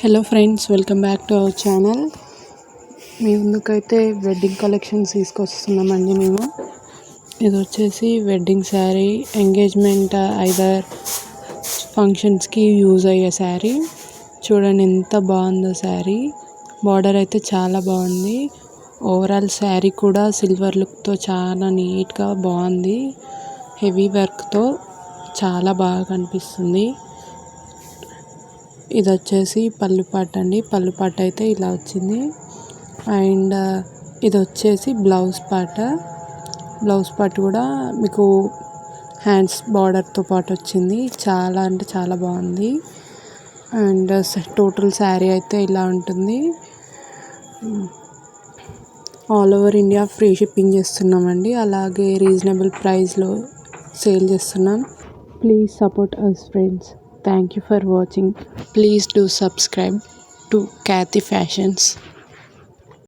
Hello friends, welcome back to our channel. మీ ముందుకైతే wedding collections తీసుకొస్తున్నామండి మేము. ఇది వచ్చేసి వెడ్డింగ్ శారీ, ఎంగేజ్మెంట్ ఐదర్ ఫంక్షన్స్కి యూజ్ అయ్యే శారీ. చూడండి ఎంత బాగుందో శారీ. బార్డర్ అయితే చాలా బాగుంది. ఓవరాల్ శారీ కూడా సిల్వర్ లుక్తో చాలా నీట్గా బాగుంది. హెవీ వర్క్తో చాలా బాగా కనిపిస్తుంది. ఇది వచ్చేసి పళ్ళు పాట అండి. పళ్ళు పాట అయితే ఇలా వచ్చింది. అండ్ ఇది వచ్చేసి బ్లౌజ్ పార్ట్ కూడా మీకు హ్యాండ్స్ బార్డర్తో పాటు వచ్చింది. చాలా అంటే చాలా బాగుంది. అండ్ టోటల్ శారీ అయితే ఇలా ఉంటుంది. All over India free shipping చేస్తున్నామండి. అలాగే రీజనబుల్ ప్రైస్లో సేల్ చేస్తున్నాం. Please support us friends. Thank you for watching. Please do subscribe to Kathy Fashions.